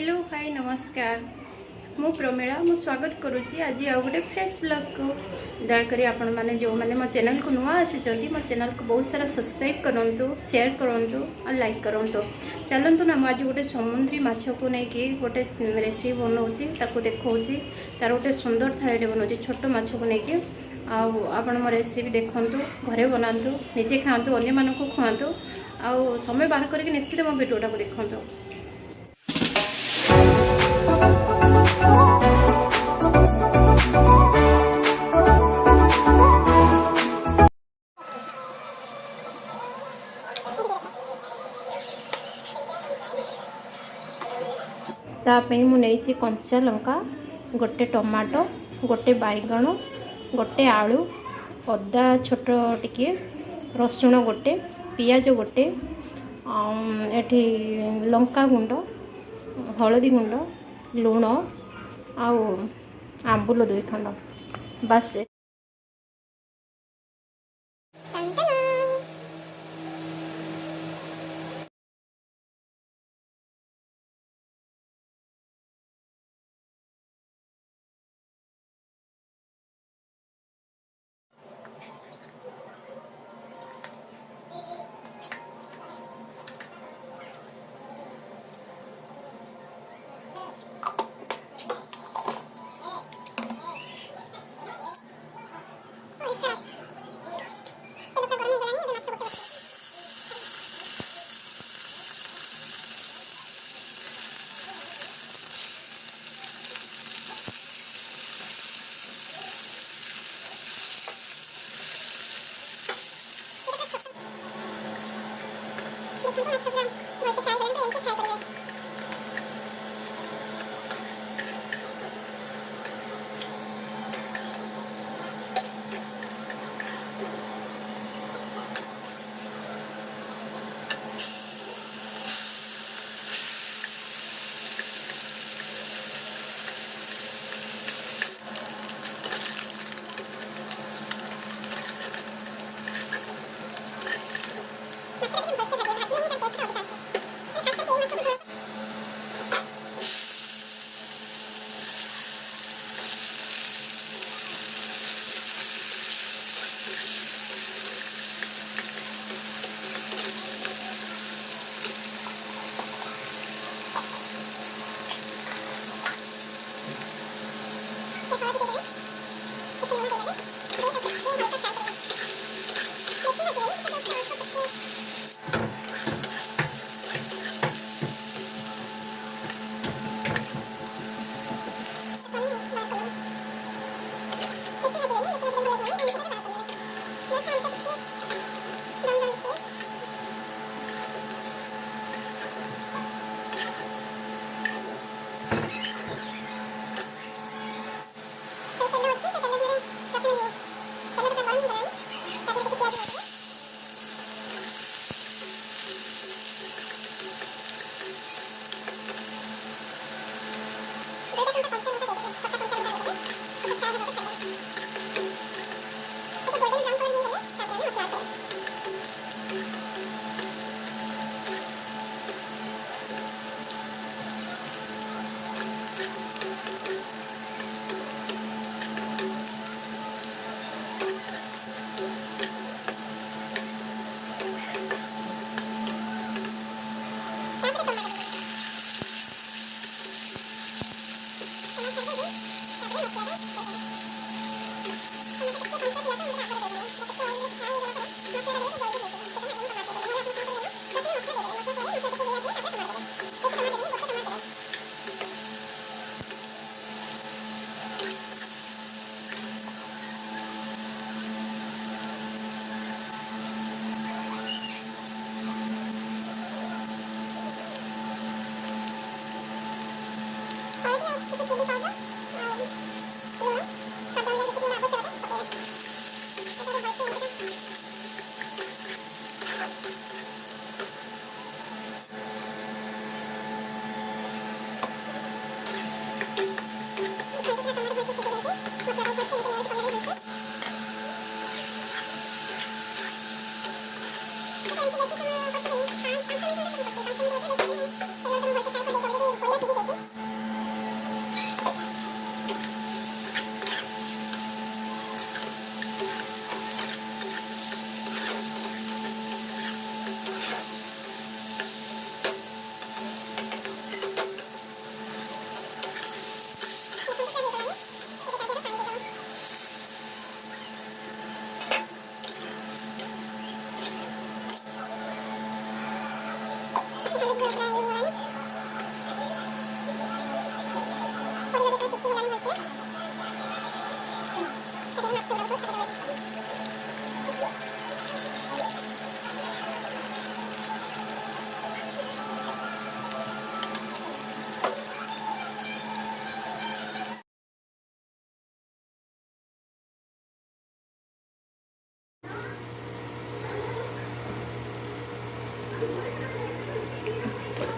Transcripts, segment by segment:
Hello hi नमस्कार मु प्रमीला मु स्वागत करुच्ची आज आ गोटे फ्रेश ब्लॉग को दयाकोरी आपण मैंने जो मैंने मो चैनल को नुआ आसी मो चैनल को बहुत सारा सब्सक्राइब करूँ शेयर करूँ और लाइक करूँ चलतु ना मुझे गोटे समुद्री माछ को लेकिन गोटे रेसिपी बनाऊँगी देखा तार गोटे सुंदर थाली बनाऊँगी छोट माछ को लेकिन आपण मो रेसिपी देखु घरे बनातु निजे खातु अन्य मानक खुआतु आउ समय बाहर करके निश्चित मो वीडियोटा को देखु। तापई मुझे कंचा लंका गोटे टमाटो गोटे बैगण गोटे आलू अदा छोट टिके रसुण गोटे पियाज गोटे एठी लंका गुंड हलदी गुंड लुण आउ आंबुल 2 खंड बस।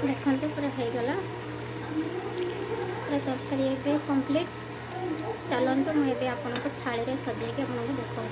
देखते पूरा हो गला पूरा तरकारी ए कंप्लीट। चलते मुझे आपको थाली में सजाई आपको देखा।